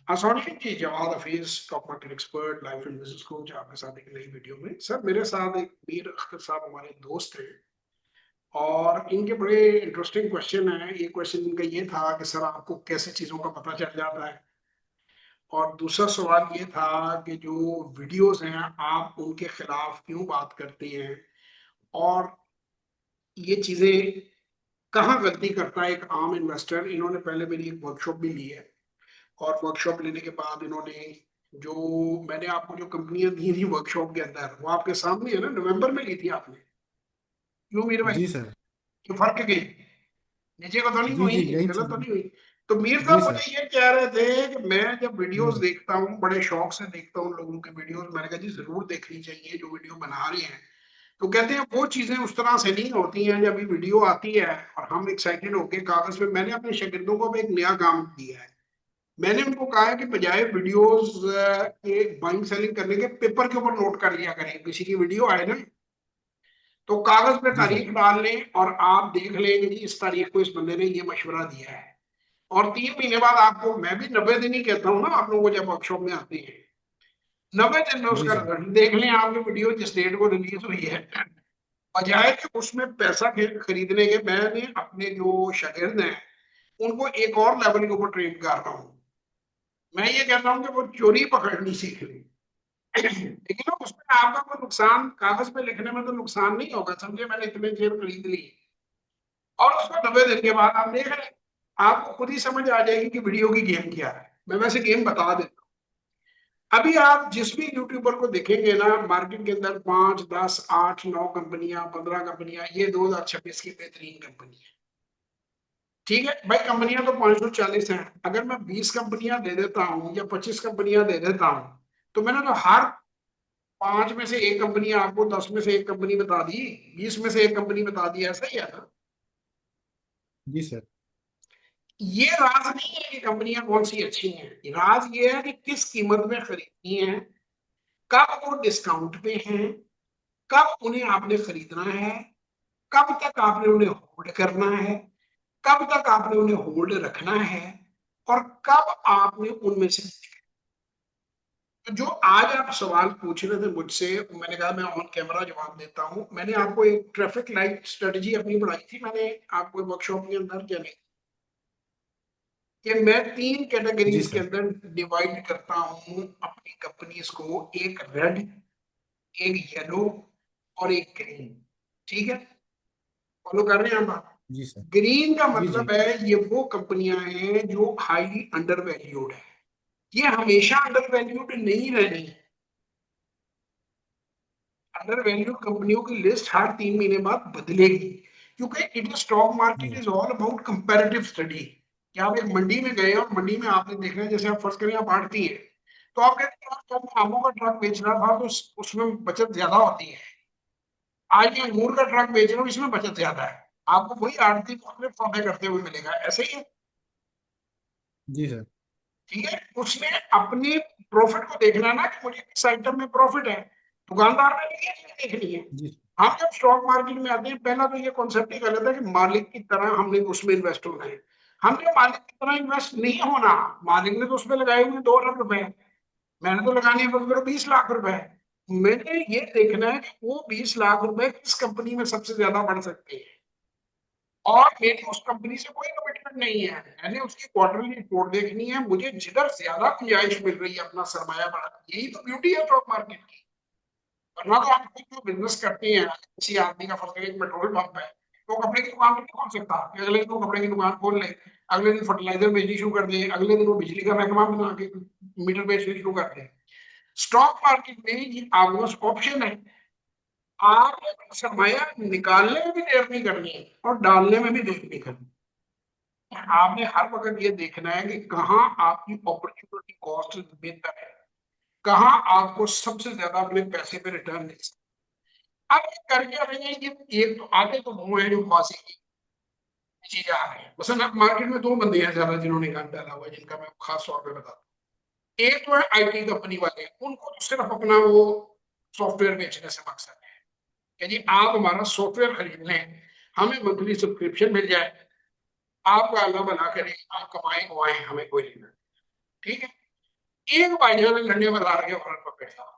असॉल्यूशन जी, Jawad Hafeez, stock market expert, life and business coach, आपके साथ एक नई वीडियो में। सर मेरे साथ एक मीर अख्तर साहब हमारे दोस्त हैं और इनके बड़े इंटरेस्टिंग क्वेश्चन हैं। एक क्वेश्चन इनका ये था कि सर आपको कैसे चीजों का पता चल जाता है, और दूसरा सवाल ये था कि जो वीडियोस हैं आप उनके खिलाफ क्यों बात करती हैं, और ये चीजें कहाँ गलती करता है एक आम इन्वेस्टर। इन्होंने पहले मेरी एक वर्कशॉप भी ली है, और वर्कशॉप लेने के बाद इन्होंने जो मैंने आपको जो कंपनियां दी थी वर्कशॉप के अंदर, वो आपके सामने है ना, नवंबर में ली थी आपने। क्यों मीर भाई, जी सर। क्यों फर्क गई, नीचे को तो नहीं जी हुई, जी यही गलत तो चीज। नहीं हुई। तो मीर जी साहब सर। मुझे ये कह रहे थे कि मैं जब वीडियोस हम्म। देखता हूँ बड़े शौक से देखता हूँ लोगों के वीडियोस, मैंने कहा जी जरूर देखनी चाहिए जो वीडियो बना रहे हैं। तो कहते हैं वो चीजें उस तरह से नहीं होती हैं। जब ये वीडियो आती है और हम एक्साइटेड होके कागज पे, मैंने अपने शागिर्दों को भी एक नया काम दिया है। मैंने उनको कहा है कि बजाय वीडियोस के बाइंग सेलिंग करने के, पेपर के ऊपर नोट कर लिया करें। किसी की वीडियो आए ना, तो कागज पे जी सर। तारीख डाल लें और आप देख लें कि जी इस तारीख को इस बंदे ने ये मशवरा दिया है। और 3 महीने बाद आपको, मैं भी 90 दिन ही कहता हूँ ना आप लोगों को जब वर्कशॉप में आते हैं, 90 दिन में जी उसका सर। रिजल्ट देख लें। आपकी वीडियो जिस डेट को रिलीज हुई है, बजाय कि उसमें पैसा खरीदने के, मैंने अपने जो शागिर्द हैं उनको एक और लेवल के ऊपर ट्रेन कर रहा हूँ। मैं ये कहता हूँ कि वो चोरी पकड़नी सीख लें। लेकिन ना उसमें आपका कोई नुकसान, कागज पे लिखने में तो नुकसान नहीं होगा। समझे, मैंने इतने शेयर खरीद लिए और उसको 90 दिन के बाद आप देख लें, आपको खुद ही समझ आ जाएगी कि वीडियो की गेम क्या है। मैं वैसे गेम बता देता हूँ। अभी आप जिस भी यूट्यूबर को देखेंगे ना, मार्केट के अंदर 5, 10, 8, 9 कंपनियां, 15 कंपनियां, ये 2026 की बेहतरीन कंपनी है। ठीक है भाई, कंपनियां तो 540 हैं। अगर मैं 20 कंपनियां दे देता हूँ या 25 कंपनियां दे देता हूँ, तो मैंने तो हर 5 में से एक कंपनी आपको, 10 में से एक कंपनी बता दी, 20 में से एक कंपनी बता दी, ऐसा ही है ना। जी सर। ये राज नहीं है कि कंपनियां कौन सी अच्छी हैं, राज ये है कि किस कीमत में खरीदनी है, कब वो डिस्काउंट पे हैं, कब उन्हें आपने खरीदना है, कब तक आपने उन्हें होल्ड करना है, कब तक आपने उन्हें होल्ड रखना है, और कब आपने उनमें से। तो जो आज आप सवाल पूछ रहे थे मुझसे, मैंने कहा मैं ऑन कैमरा जवाब देता हूं। मैंने आपको एक ट्रैफिक लाइट स्ट्रेटजी अपनी बढ़ाई थी, मैंने आपको वर्कशॉप के अंदर क्या नहीं, कि मैं 3 जी कैटेगरीज के सर। अंदर डिवाइड करता हूं अपनी कंपनीज को, एक रेड, एक येलो और एक ग्रीन। ठीक है, फॉलो कर रहे हैं हम आप। जी सर। ग्रीन का जी जी। मतलब है ये वो कंपनियां हैं जो हाईली अंडर वैल्यूड है। ये हमेशा अंडर वैल्यूड नहीं रहनी। अंडर वैल्यूड कंपनियों की लिस्ट हर 3 महीने बाद बदलेगी, क्योंकि इट स्टॉक जी market sir. Is all about comparative study. कि आप एक मंडी में गए और मंडी में आपने देखना है, जैसे आप फर्ज करें आप आड़ती है, तो आप कहते हैं यार कल आमों का ट्रक बेच रहा था तो उसमें बचत ज्यादा होती है, आज मैं अंगूर का ट्रक बेच रहा हूँ इसमें बचत ज्यादा है। आपको वही आड़ती मुख्तलिफ सौदे करते हुए मिलेगा, ऐसे ही है। जी सर। ठीक है, उसने अपने प्रॉफिट को देखना ना कि मुझे किस आइटम में प्रॉफिट है, दुकानदार ने भी ये चीज देखनी है। जी हम जब स्टॉक मार्केट में आते हैं, पहला तो ये कॉन्सेप्ट ही गलत है कि मालिक की तरह हमने उसमें इन्वेस्ट होना है। हमने मालिक की तरह इन्वेस्ट नहीं होना। मालिक ने तो उसमें लगाए हुए 2 अरब रुपए, मैंने तो लगाने हैं करो 20 लाख रुपए। मैंने ये देखना है कि वो 20 लाख रुपए किस कंपनी में सबसे ज्यादा बढ़ सकते हैं, और मेरी उस कंपनी से कोई कमिटमेंट नहीं है। मैंने उसकी क्वार्टरली रिपोर्ट देखनी है, मुझे जिधर ज्यादा गुंजाइश मिल रही है अपना सरमाया बढ़ाने, यही तो ब्यूटी है स्टॉक मार्केट की। वरना तो आप जो बिजनेस करते हैं, किसी आदमी का फर्ज एक पेट्रोल पंप है, तो कपड़े की दुकान तो नहीं खोल सकता कि अगले दिन वो कपड़े की दुकान खोल ले, अगले दिन फर्टिलाइजर बेचनी शुरू कर दे, अगले दिन वो बिजली का महकमा बना के मीटर बेचने शुरू कर दे। स्टॉक मार्केट में ये आपके पास ऑप्शन है। आपने सरमाया निकालने में भी देर नहीं करनी है और डालने में भी देर नहीं करनी। आपने हर वक्त ये देखना है कि कहाँ आपकी अपॉर्चुनिटी कॉस्ट बेहतर है, कहाँ आपको सबसे ज्यादा अपने पैसे पे रिटर्न दे सकते। अब ये करके रहिए, ये एक तो आगे तो वो है जो फांसी की चीजें आ रही है। मसलन अब मार्केट में 2 बंदे हैं ज्यादा जिन्होंने काम डाला हुआ है, जिनका मैं खास तौर पे बताता हूँ। एक तो है आईटी कंपनी वाले, उनको तो सिर्फ अपना वो सॉफ्टवेयर बेचने से मकसद है कि जी आप हमारा सॉफ्टवेयर खरीद लें, हमें मंथली सब्सक्रिप्शन मिल जाए, आपका अल्लाह भला करे, आप कमाए कमाए, हमें कोई लेना। ठीक है, एक भाईजान ने लंडे बाजार के फॉरन पर बैठा,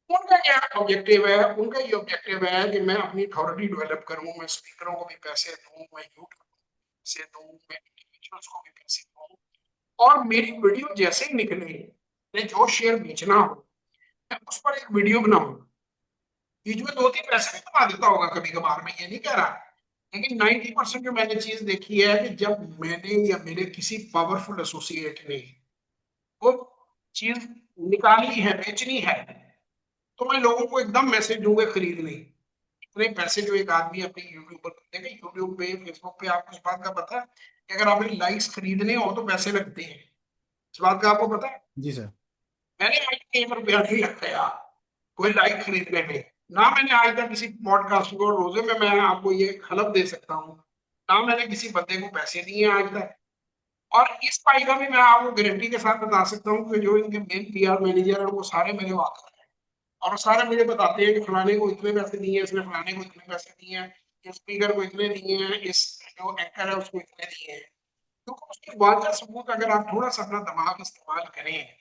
उनका क्या ऑब्जेक्टिव है, उनका ये ऑब्जेक्टिव है कि मैं अपनी अथॉरिटी डेवलप करूं, मैं स्पीकरों को भी पैसे दूं, मैं यूट्यूब को पैसे दूं, मैं इंडिविजुअल्स को भी पैसे दूं, और मेरी वीडियो जैसे ही निकले, मैं जो शेयर बेचना हो मैं उस पर एक वीडियो बनाऊं, बीच में 2-3 पैसे भी कमा देता होगा कभी कभार, मैं ये नहीं कह रहा, लेकिन 90% जो मैंने चीज देखी है कि जब मैंने या मेरे किसी पावरफुल एसोसिएट ने वो चीज निकाली है, बेचनी है, तो मैं लोगों को एकदम मैसेज दूंगा खरीदने। इतने पैसे जो एक आदमी अपने यूट्यूब पर देखे, यूट्यूब पे फेसबुक पे आपको इस बात का पता है कि अगर आपने लाइक्स खरीदने हो तो पैसे लगते हैं, इस बात का आपको पता है? जी सर। मैंने आज 1 रुपया नहीं लगाया कोई लाइक खरीदने में, ना मैंने आज तक किसी पॉडकास्ट को, रोजे में मैं आपको ये हलफ दे सकता हूँ, ना मैंने किसी बंदे को पैसे दिए आज तक। और इस पाई का भी मैं आपको गारंटी के साथ बता सकता हूँ कि जो इनके मेन पीआर मैनेजर है वो सारे मेरे वाकफ हैं, और सारे मुझे बताते हैं कि फलाने को इतने पैसे दिए हैं, इसने फलाने को इतने पैसे दिए हैं, इस स्पीकर को इतने दिए हैं, इस जो एंकर है उसको इतने दिए हैं। तो उसके वाजह सबूत अगर आप थोड़ा सा अपना दिमाग इस्तेमाल करें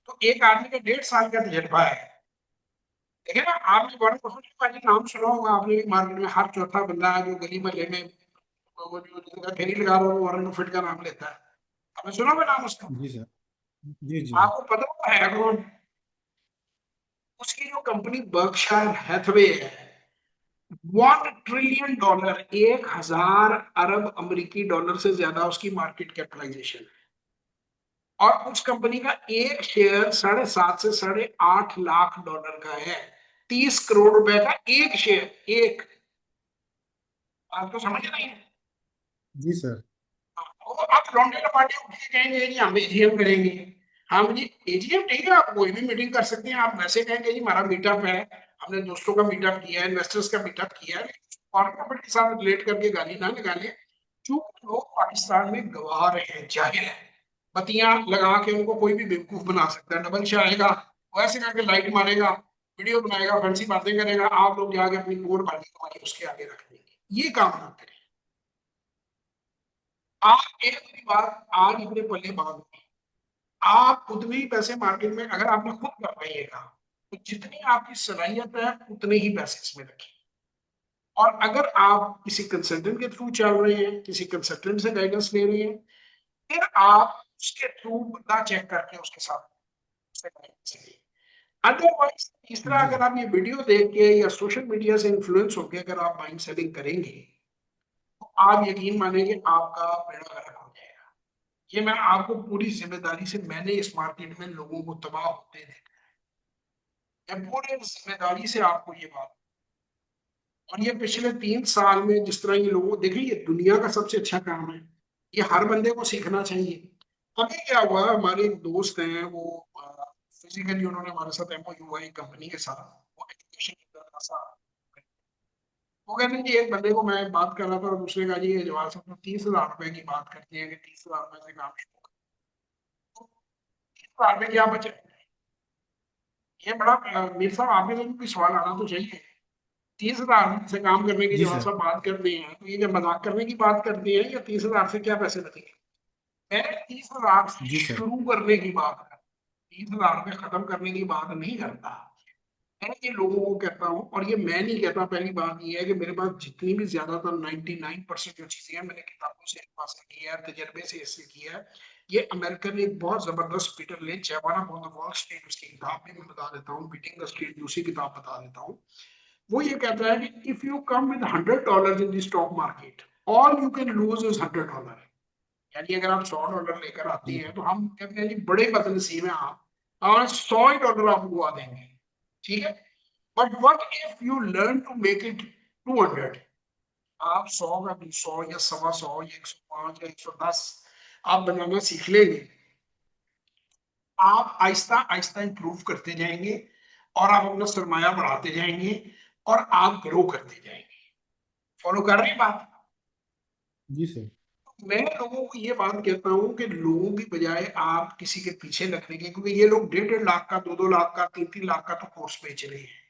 तो एक आदमी का 1.5 साल का तजर्बा है। देखिए ना, आपने वॉरेन बफेट का जी नाम सुना होगा आपने, मार्केट में हर चौथा बंदा है जो गली मोहल्ले में वो जो जिसका ठेली लगा रहा है वो वॉरेन बफेट का नाम लेता है। आपने सुना होगा नाम उसका? जी सर। जी जी। आपको पता होगा है कौन? उसकी जो कंपनी बर्कशायर हैथवे है, $1 ट्रिलियन, 1,000 अरब अमेरिकी डॉलर से ज्यादा उसकी मार्केट कैपिटलाइजेशन है, और उस कंपनी का एक शेयर 7.5 से $8.5 लाख का है, 30 करोड़ रुपए का एक शेयर, एक। आपको समझ नहीं है? जी सर। वो आप लौंडे लपाटे उठ के कहेंगे जी हम एजीएम करेंगे, हम जी एजीएम ठीक है, आप कोई भी मीटिंग कर सकते हैं, आप वैसे कहेंगे जी हमारा मीटअप है, हमने दोस्तों का मीटअप किया है, इन्वेस्टर्स का मीटअप किया है, कॉर्पोरेट के साथ रिलेट करके गाली ना निकाले। चूंकि लोग पाकिस्तान में गवा रहे हैं, जाहिर है, बत्तियां लगा के उनको कोई भी बेवकूफ बना सकता है, डबल शाह आएगा वो ऐसे करके लाइट मारेगा, वीडियो बनाएगा, फंसी बातें करेगा, आप लोग जाके अपनी पोर बाली कमाई उसके आगे रख देंगे, ये काम ना करें। आप एक मेरी बात आज अपने पल्ले बांध लो, आप उतने ही पैसे मार्केट में अगर आपने खुद कर पाइएगा तो जितनी आपकी सलाहियत है उतने ही पैसे इसमें रखिए। और अगर आप किसी कंसल्टेंट के थ्रू चल रहे हैं, किसी कंसल्टेंट से गाइडेंस ले रहे हैं, फिर आप उसके थ्रू बंदा चेक करके उसके साथ अदरवाइज तीसरा, जी अगर आप ये वीडियो देख के या सोशल मीडिया से इन्फ्लुएंस होकर अगर आप माइंड सेटिंग करेंगे तो आप यकीन मानेंगे आपका बेड़ा गर्क हो जाएगा। ये मैं आपको पूरी जिम्मेदारी से, मैंने इस मार्केट में लोगों को तबाह होते देखा है, मैं पूरी जिम्मेदारी से आपको ये बात, और ये पिछले 3 साल में जिस तरह ये लोगों देखिए, ये दुनिया का सबसे अच्छा काम है, ये हर बंदे को सीखना चाहिए। अभी क्या हुआ, हमारे एक दोस्त हैं वो फिजिकली उन्होंने हमारे साथ एमओयू हुआ एक कंपनी के साथ, वो एजुकेशन सा, वो कहते हैं कि एक बंदे को मैं बात कर रहा था और दूसरे का जी ये जवाब सब तो 30,000 रुपए की बात करते हैं कि 30,000 रुपए से काम शुरू करो, 30,000 में क्या बचे? ये बड़ा मीर साहब आपके लिए भी सवाल आना तो चाहिए। 30,000 से काम करने की जी जब आप सर। सब बात करते हैं तो ये जब मजाक करने की बात करते हैं या 30,000 से क्या पैसे बचेंगे? मैंने 30,000 से जी सर। शुरू करने की बात कर, 30,000 में खत्म करने की बात नहीं करता। मैं ये लोगों को कहता हूँ, और ये मैं नहीं कहता, पहली बात ये है कि मेरे पास जितनी भी ज्यादातर 99% जो चीजें हैं मैंने किताबों से हासिल की है, तजर्बे से इससे किया है। ये अमेरिकन एक बहुत जबरदस्त पीटर लिंच है, one of the wall street, उसकी किताब भी मैं बता देता हूँ, बीटिंग द स्ट्रीट दूसरी किताब बता देता हूँ। वो ये कहता है कि if you come with $100 in the stock market, all you can lose is $100। यानी अगर आप $100 लेकर आते जी हैं तो हम कहते हैं जी बड़े बदनसीब हैं आप, और $100 आप उगवा देंगे, ठीक है। But what if you learn to make it 200? आप 100 का 200 या 125 या 105 या 110 आप बनाना सीख लेंगे, आप आहिस्ता आहिस्ता इंप्रूव करते जाएंगे, और आप अपना सरमाया बढ़ाते जाएंगे, और आप ग्रो करते जाएंगे। फॉलो कर रहे हैं बात? जी सर। मैं लोगों को ये बात कहता हूँ कि लोगों की बजाय आप किसी के पीछे लगने के, क्योंकि ये लोग 1.5-1.5 लाख का, 2-2 लाख का, 3-3 लाख का तो कोर्स बेच रहे हैं,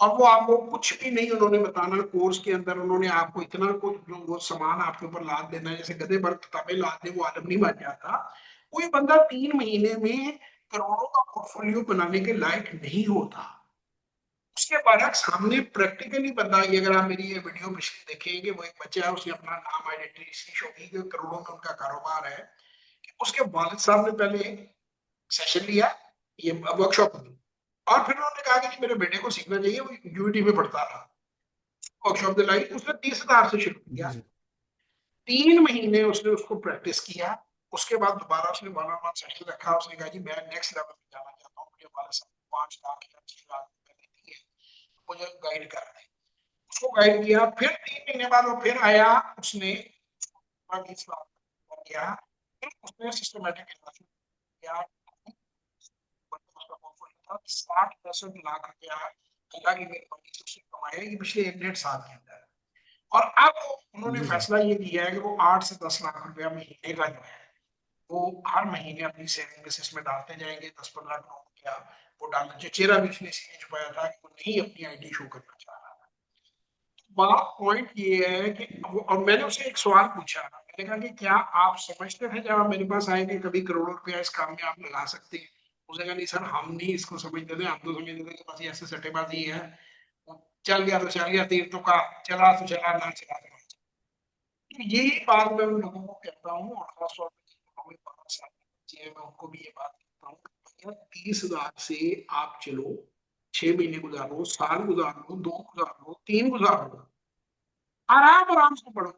और वो आपको कुछ भी नहीं उन्होंने बताना, कोर्स के अंदर उन्होंने आपको इतना कुछ वो सामान आपके ऊपर लाद देना है, जैसे गधे पर किताबें लाद दे वो आलम नहीं बन जाता। कोई बंदा 3 महीने में करोड़ों का पोर्टफोलियो बनाने के लायक नहीं होता। उसके बरक्स सामने प्रैक्टिकली बंदा, ये अगर आप मेरी ये वीडियो पिछली देखेंगे, वो एक बच्चा है, उसने अपना नाम आइडेंटिटी इसकी शो की कि करोड़ों में उनका कारोबार है, कि उसके वालिद साहब ने पहले सेशन लिया, ये वर्कशॉप में, और फिर उन्होंने कहा कि मेरे बेटे को सीखना चाहिए, वो यूटी में पढ़ता था, वर्कशॉप दिलाई, उसने 30,000 से शुरू जी किया। सर। 3 महीने उसने उसको प्रैक्टिस किया। उसके बाद दोबारा उसने 1-on-1 सेशन रखा, उसने कहा जी मैं नेक्स्ट लेवल पे जाना चाहता हूँ, मुझे वाले साहब 5 लाख या 6 लाख रुपए देती है, मुझे गाइड कर रहे हैं। उसको गाइड किया, फिर 3 महीने बाद वो फिर आया, उसने 20 लाख किया, फिर उसने सिस्टमेटिक इन्वेस्टमेंट किया, 60-65 लाख रुपया अल्लाह की मेहरबानी से उसने कमाया ये पिछले 1-1.5 साल के अंदर। और अब उन्होंने जी सर। फैसला ये किया है कि वो 8 से 10 लाख रुपया महीने का जो है वो हर महीने अपनी सेविंग बेसिस में डालते जाएंगे, 10-15 लाख रुपया वो डालना। जो चेहरा भी उसने इसलिए छुपाया था कि वो नहीं अपनी आईडी शो करना चाह रहा था। बड़ा पॉइंट ये है कि वो, और मैंने उसे एक सवाल पूछा, मैंने कहा कि क्या आप समझते थे जब आप मेरे पास आए कि कभी करोड़ों रुपया इस काम में आप लगा सकते हैं? उसने कहा नहीं सर, हम नहीं इसको समझते थे, हम तो समझते थे कि बस ये ऐसे सट्टेबाजी है, वो चल गया तो चल गया, तीर तो का चला तो चला, ना चला तो ना चला। तो यही बात मैं उन लोगों को कहता हूँ, और खासतौर पर हमें 5 साल के बच्चे हैं, मैं उनको भी ये बात कहता हूँ कि भैया 30 लाख से आप चलो, 6 महीने गुजारो, साल गुजारो, 2 गुजारो, 3 गुजारो, आराम आराम से पढ़ो।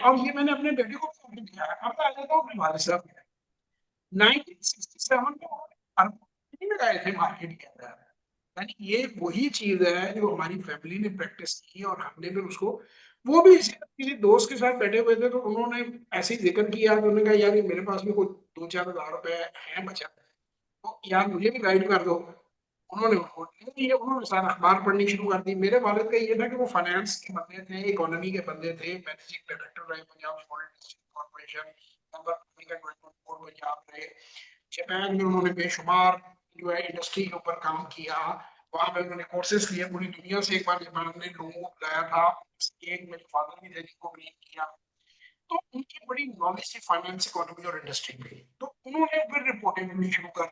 और ये मैंने अपने बेटे को भी दिया है। अब मैं आ जाता हूँ अपने वाले साहब में। 1967 में उन्होंने अरबों लगाए थे मार्केट के अंदर। यानी ये वही चीज है जो हमारी फैमिली ने प्रैक्टिस की, और हमने भी उसको, वो भी किसी दोस्त के साथ बैठे हुए थे तो उन्होंने ऐसे ही जिक्र किया, तो उन्होंने कहा यार ये मेरे पास भी कोई 2-4 हज़ार रुपए हैं बचा, तो यार मुझे भी गाइड कर दो। उन्होंने उनको ये उन्होंने सारा अखबार पढ़नी शुरू कर दी। मेरे वालिद का ये था कि वो फाइनेंस के बंदे थे, इकोनॉमी के बंदे थे, मैनेजिंग डायरेक्टर रहे Punjab foreign corporation, member board Punjab रहे, जापान में उन्होंने बेशुमार जो है इंडस्ट्री के ऊपर काम किया, वहां पे उन्होंने कोर्सेज लिए पूरी दुनिया से। एक बार जापान ने लोगों को बुलाया था, एक मेरे फादर भी थे जिनको ब्रीफ किया, तो उनकी बड़ी नॉलेज थी फाइनेंस, इकोनॉमी और इंडस्ट्री में। तो उन्होंने फिर रिपोर्टिंग करनी शुरू कर,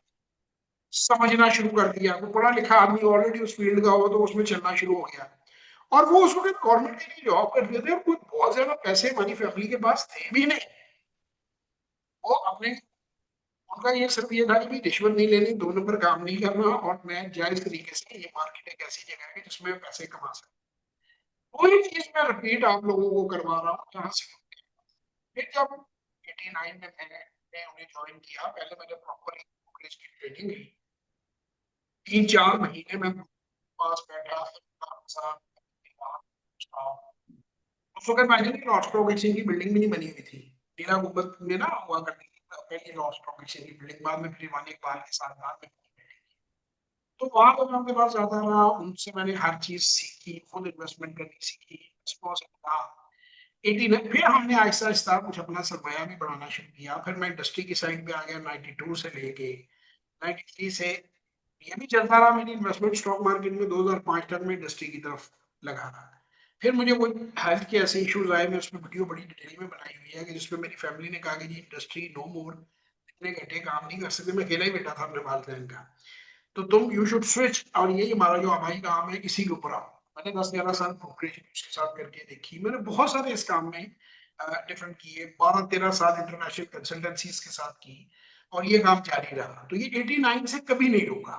समझना शुरू कर दिया। वो पढ़ा लिखा आदमी ऑलरेडी उस फील्ड का हो तो उसमें चलना शुरू हो गया। और वो उस वक्त गवर्नमेंट के लिए जॉब करते थे, कुछ बहुत ज्यादा पैसे हमारी फैमिली के पास थे भी नहीं। वो अपने, उनका ये सिर्फ ये था कि भी रिश्वत नहीं लेनी, 2 नंबर काम नहीं करना, और मैं जायज तरीके से, ये मार्केट एक ऐसी जगह है जिसमें पैसे कमा सकते। वही चीज मैं रिपीट आप लोगों को करवा रहा हूँ जहाँ से फिर जब 89 में मैंने उन्हें ज्वाइन किया, पहले मैंने प्रॉपर की ट्रेनिंग ली, 3-4 महीने में पास बैठा, उस वक्त मैंने लॉर्ड स्टॉक एक्सचेंज की बिल्डिंग भी नहीं बनी हुई थी, नीला गुंबद में ना हुआ करती थी पहली लॉर्ड स्टॉक एक्सचेंज की बिल्डिंग, बाद में फिर ईमान इकबाल के साथ बाद में। तो वहां पर मैं उनके पास जाता रहा, उनसे मैंने हर चीज सीखी, खुद इन्वेस्टमेंट करनी सीखी, था 89। फिर हमने आहिस्ता आहिस्ता कुछ अपना सरमाया भी बढ़ाना शुरू किया, फिर मैं इंडस्ट्री की साइड पे आ गया 92 से लेके 93 से। ये भी चलता रहा, मेरी इन्वेस्टमेंट स्टॉक मार्केट में 2005 तक में इंडस्ट्री की तरफ लगा रहा। फिर मुझे कोई हेल्थ के ऐसे इश्यूज आए, मैं उसमें वीडियो बड़ी डिटेल में बनाई हुई है कि जिसमें मेरी फैमिली ने कहा कि जी इंडस्ट्री नो मोर, इतने घंटे काम नहीं कर सकते, मैं अकेला ही बेटा था अपने वालदेन का, तो तुम यू शुड स्विच, और यही हमारा जो हमारी काम है इसी के ऊपर आओ। मैंने 10-11 साल प्रोपरेशन उसके साथ करके देखी, मैंने बहुत सारे इस काम में डिफरेंट किए, 12-13 साल इंटरनेशनल कंसल्टेंसीज के साथ की, और ये काम जारी रहा, तो ये 89 से कभी नहीं रुका।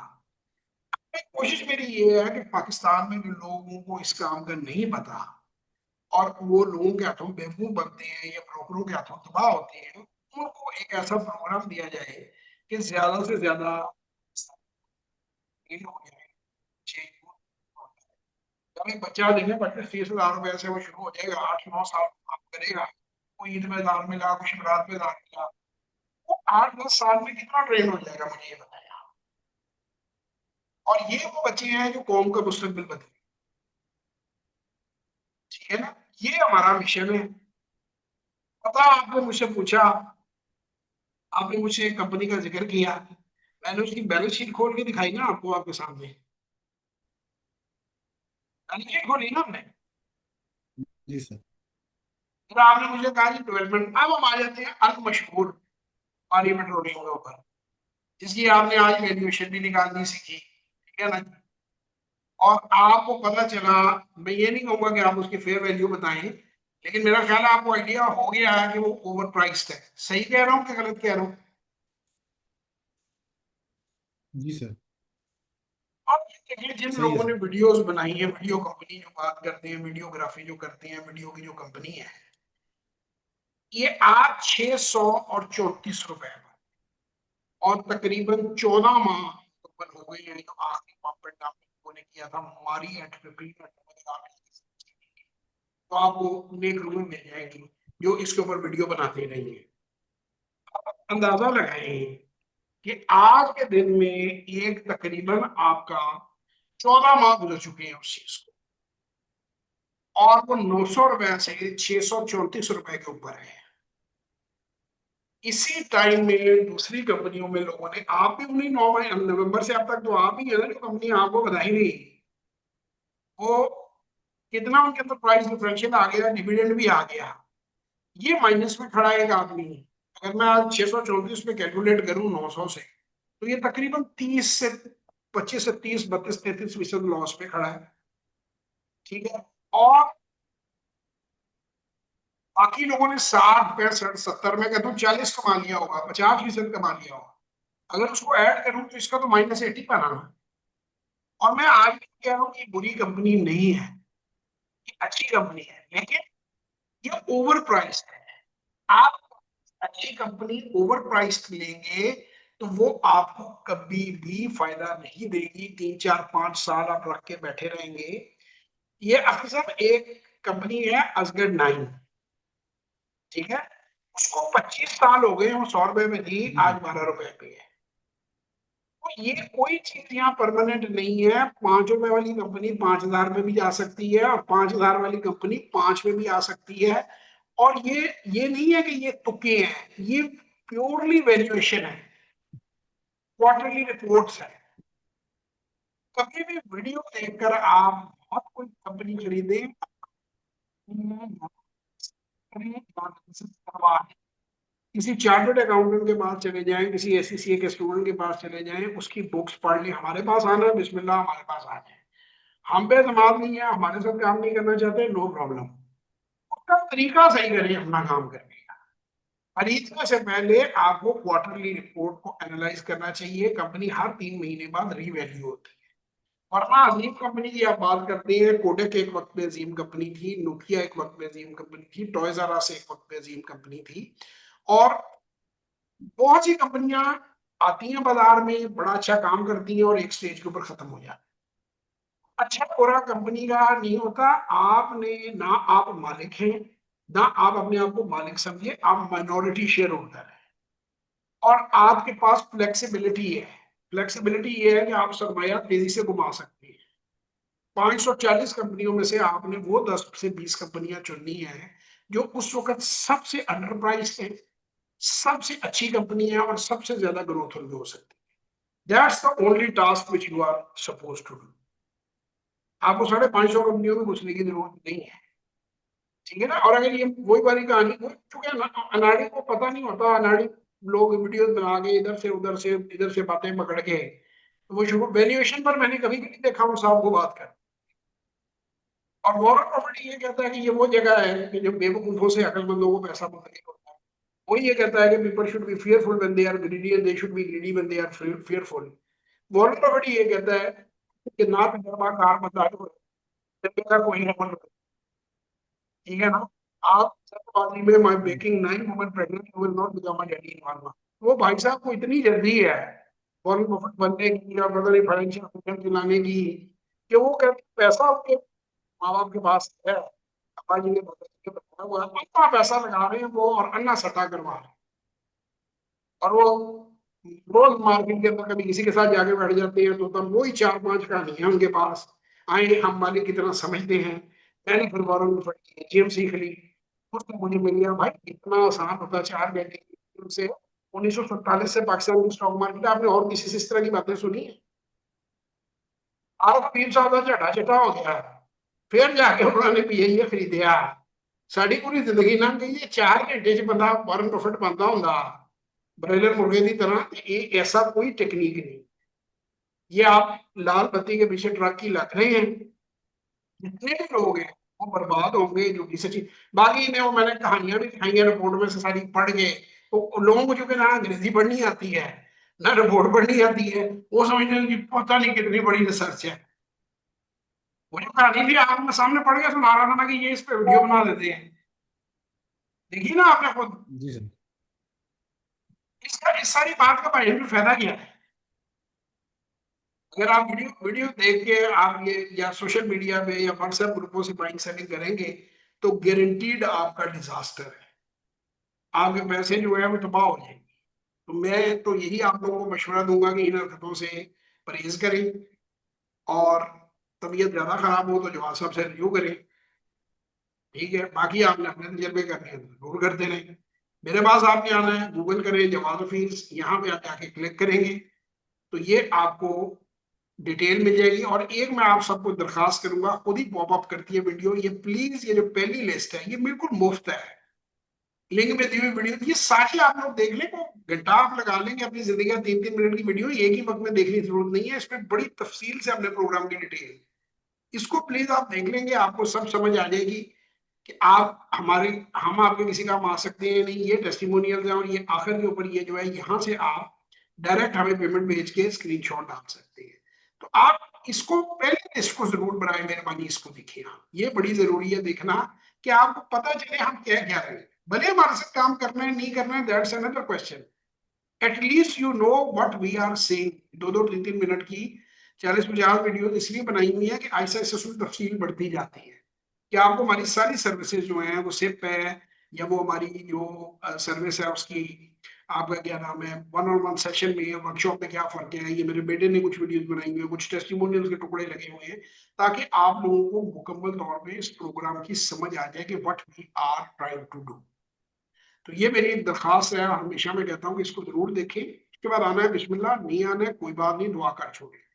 कोशिश मेरी ये है कि पाकिस्तान में जो लोगों को इस काम का नहीं पता, और वो लोगों के हाथों बेवकूफ बनते हैं या ब्रोकरों के हाथों तबाह होते हैं, उनको एक ऐसा प्रोग्राम दिया जाए कि ज्यादा से ज्यादा हो जाए। जब एक बच्चा देंगे 25-30 हजार रुपए से वो शुरू हो जाएगा, 8-9 साल काम करेगा, कोई ईद में दान मिला, कुछ शिवरात में दान मिला, वो 8-10 साल में कितना ट्रेन हो जाएगा, मुझे ये बताया। और ये वो बच्चे हैं जो कौम का मुस्तकबिल बदले, ठीक है ना? ये हमारा मिशन है। पता आपने मुझसे पूछा, आपने मुझसे कंपनी का जिक्र किया, मैंने उसकी बैलेंस शीट खोल के दिखाई ना आपको, आपके सामने। नहीं खोली ना हमने। जी सर। फिर आपने मुझे कहा जी डेवलपमेंट, अब हम आ जाते हैं अल मशहूर पानी पेट्रोलियम के ऊपर, जिसकी आपने आज वैल्यूएशन भी निकालनी सीखी, ठीक है ना। और आपको पता चला, मैं ये नहीं कहूंगा कि आप उसकी फेयर वैल्यू बताएं, लेकिन मेरा ख्याल है आपको आइडिया हो गया है कि वो ओवर प्राइस्ड है। सही कह रहा हूँ कि गलत कह रहा हूँ? जी सर। और ये देखिए, जिन सही है लोगों ने सर। वीडियोस बनाई है, वीडियो कंपनी जो बात करते हैं, वीडियोग्राफी जो करते हैं, वीडियो की जो कंपनी है, ये आज 634 रुपए और तकरीबन 14 माह ऊपर हो गए हैं। जो आखिरी पॉपेट लोगों ने किया था हमारी एट 15, तो आपको नेक रूम मिल जाएगी जो इसके ऊपर वीडियो बनाते रहेंगे। अंदाजा लगाएं कि आज के दिन में एक तकरीबन आपका 14 माह गुजर चुके हैं उस चीज को, और वो 900 रुपए से 634 रुपए के ऊपर है। इसी टाइम में दूसरी कंपनियों में लोगों ने, आप भी उन्हीं 9 नवंबर से अब तक तो आप ही है ना जो कंपनी आपको बधाई नहीं, वो कितना उनके अंदर प्राइस डिफरेंशियल आ गया, डिविडेंड भी आ गया, ये माइनस में खड़ा है एक आदमी। अगर मैं आज 634 पे कैलकुलेट करूं 900 से, तो ये तकरीबन 25 से 30, 32, 33 फीसद लॉस पे खड़ा है, ठीक है। और बाकी लोगों ने 60, 65, 70, में कहता हूँ 40 कमा लिया होगा, 50% कमा लिया होगा। अगर उसको ऐड करूं तो इसका तो -80 बनाना है। और मैं आज भी कह रहा हूँ कि बुरी कंपनी नहीं है, ये अच्छी कंपनी है, लेकिन ये ओवर प्राइस है। आप अच्छी कंपनी ओवर प्राइस लेंगे तो वो आपको कभी भी फायदा नहीं देगी। 3, 4, 5 साल आप रख के बैठे रहेंगे। ये अक्सर एक कंपनी है असगढ़ 9, ठीक है, उसको 25 साल हो गए, वो 100 रुपए में थी, जी आज सर। 12 रुपए पे है। तो ये कोई चीज यहाँ परमानेंट नहीं है। 5 रुपए वाली कंपनी 5,000 में भी जा सकती है, और 5,000 वाली कंपनी 5 में भी आ सकती है। और ये नहीं है कि ये तुक्के हैं, ये प्योरली वैल्यूएशन है, क्वार्टरली रिपोर्ट्स है। कभी भी वीडियो देखकर आप बहुत कोई कंपनी खरीदें, किसी चार्टर्ड अकाउंटेंट के पास चले जाएं, किसी एससीसीए के स्टूडेंट के पास चले जाएं, उसकी बुक्स पढ़ लें। हमारे पास आना है, बिस्मिल्लाह, हमारे पास आ जाए। हम पे एतमाद नहीं है, हमारे साथ काम नहीं करना चाहते, नो प्रॉब्लम। उसका तरीका सही करें अपना काम करने का। खरीदने से पहले आपको क्वार्टरली रिपोर्ट को एनालाइज करना चाहिए। कंपनी हर 3 महीने बाद रीवैल्यू होती है। वरना अजीम कंपनी की आप बात करते हैं, कोडक एक वक्त में अजीम कंपनी थी, नोकिया एक वक्त में अजीम कंपनी थी, टॉयज आर अस एक वक्त में अजीम कंपनी थी। और बहुत सी कंपनियां आती हैं बाजार में, बड़ा अच्छा काम करती हैं, और एक स्टेज के ऊपर खत्म हो जाती है। अच्छा बुरा कंपनी का नहीं होता। आपने ना, आप मालिक हैं, ना आप अपने आप को मालिक समझे, आप माइनॉरिटी शेयर होल्डर है। और आपके पास फ्लेक्सिबिलिटी है। फ्लेक्सिबिलिटी ये है कि आप सरमाया तेजी से घुमा सकते हैं। 540 कंपनियों में से आपने वो 10 से 20 कंपनियां चुननी है जो उस वक्त सबसे अंडर प्राइस है, सबसे अच्छी कंपनी है, और सबसे ज्यादा ग्रोथ उनमें हो सकती है। That's the only task which you are suppose to do. आपको 550 कंपनियों में घुसने की जरूरत नहीं है, ठीक है ना। और अगर ये वही वाली कहानी, चूंकि अनाड़ी को पता नहीं होता, अनाड़ी लोग वीडियो बना के इधर से बातें पकड़ के, तो वो शुरू वैल्यूएशन पर मैंने कभी भी नहीं देखा वो साहब को बात कर। और वॉरेन बफेट ये कहता है कि ये वो जगह है कि जो बेवकूफों से अकलमंदों को पैसा मुंतकिल होता है। वही ये कहता है कि people should be fearful when they are greedy and they should be greedy when they are fearful. Warren Buffett ये कहता है कि ना तजर्बा कार बता दो, मेरा कोई अमल, ठीक है ना। आप जल्दबाजी में my making 9 women pregnant, you will not become a daddy in 1 month. वो भाई साहब को इतनी जल्दी है वॉरेन बफेट बनने की, या पता नहीं फाइनेंशियल फ्रीडम दिलाने की, कि वो कहते पैसा उनके माँ बाप के पास है, पापा जी ने बताया हुआ है, अपना पैसा लगा रहे हैं वो, और अन्ना सट्टा करवा रहे हैं। और वो रोज मार्केट के अंदर कभी किसी के साथ जाके बैठ जाते हैं, तो तब वही 4, 5 कहानियां उनके पास आए, हम मालिक की तरह समझते हैं। मैंने फिर वारों में पढ़ी, जेम सीख ली, उसने मुझे मिल गया भाई, इतना आसान होता 4 घंटे से। 1947 से पाकिस्तान की स्टॉक मार्केट, आपने और किसी से इस तरह की बातें सुनी है? आज 3 साल का झटा चटा हो गया है। फिर जाके उन्होंने पीएनजी खरीदिया। साड़ी पूरी जिंदगी लंघ गई, ये 4 घंटे च बंदा वारन बफेट बनता होंदा ब्रॉयलर मुर्गे की तरह। ये ऐसा कोई टेक्निक नहीं। ये आप लाल बत्ती के पीछे ट्रक की लग रहे हैं, जितने भी लोग हैं वो बर्बाद होंगे जो कि सच्ची। बाकी ने वो मैंने कहानियां भी दिखाई हैं रिपोर्ट में से सारी पढ़ के, तो लोगों को जो कि ना अंग्रेजी पढ़नी आती है ना रिपोर्ट पढ़नी आती है, वो समझते हैं कि पता नहीं कितनी बड़ी रिसर्च है। वो जो कहानी थी आपने सामने पढ़ के सुना रहा था ना कि ये इस पे वीडियो बना देते हैं, देखिए ना आपने खुद। जी सर। इसका इस सारी बात का भाई फायदा क्या है? अगर आप वीडियो वीडियो देख के आप ये या सोशल मीडिया पे या व्हाट्सएप ग्रुपों से बाइंग सेलिंग करेंगे तो गारंटीड आपका डिजास्टर है, आपके पैसे जो है वो तबाह हो जाएंगे। तो मैं तो यही आप लोगों को मशवरा दूंगा कि इन हरकतों से परहेज करें, और तबीयत ज्यादा खराब हो तो जवाब साहब से रिव्यू करें। ठीक है, बाकी आपने अपने तजर्बे करने हैं तो जरूर करते रहें। मेरे पास आपने आना है, गूगल करें जवाब फीस, यहाँ पे आप जाके क्लिक करेंगे तो ये आपको डिटेल मिल जाएगी। और एक मैं आप सबको दरखास्त करूंगा, खुद ही पॉपअप करती है वीडियो, ये प्लीज ये जो पहली लिस्ट है ये बिल्कुल मुफ्त है, लिंक में दी हुई वीडियो ये सारी आप लोग देख लें। को घंटा आप लगा लेंगे अपनी जिंदगी का, 3-3 मिनट की वीडियो एक ही वक्त में देखने की जरूरत नहीं है, इसमें बड़ी तफसील से अपने प्रोग्राम की डिटेल, इसको प्लीज आप देख लेंगे, आपको सब समझ आ जाएगी कि आप हमारे हम आपके किसी काम आ सकते हैं नहीं। ये टेस्टिमोनियल है, और ये आखिर के ऊपर ये जो है यहाँ से आप डायरेक्ट हमें पेमेंट भेज के स्क्रीनशॉट डाल सकते हैं। तो आप इसको पहले इसको जरूर बनाए मेहरबानी, इसको देखिए आप, ये बड़ी जरूरी है देखना कि आपको पता चले हम क्या कह रहे हैं। भले हमारे साथ काम करना है नहीं करना है, that's another question, at least you know what we are saying. 2-2 3-3 minute की 40-50 वीडियो इसलिए बनाई हुई है कि ऐसा ऐसा उसमें तफसील बढ़ती जाती है कि आपको हमारी सारी सर्विसेज जो हैं वो सिप है या वो हमारी जो सर्विस है उसकी, आपका क्या नाम है, 1-on-1 सेशन में वर्कशॉप में क्या फर्क है। ये मेरे बेटे ने कुछ वीडियोस बनाई हुई है, कुछ टेस्टिमोनियल्स के टुकड़े लगे हुए हैं, ताकि आप लोगों को मुकम्मल तौर पे इस प्रोग्राम की समझ आ जाए कि what we are trying to do. तो ये मेरी एक दरखास्त है, हमेशा मैं कहता हूँ कि इसको जरूर देखें। उसके बाद आना है बिस्मिल्लाह, नहीं आना है कोई बात नहीं, दुआ कर छोड़े।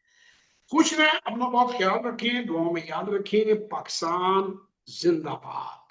खुश रहें, अपना बहुत ख्याल रखें, दुआओं में याद रखें। पाकिस्तान जिंदाबाद।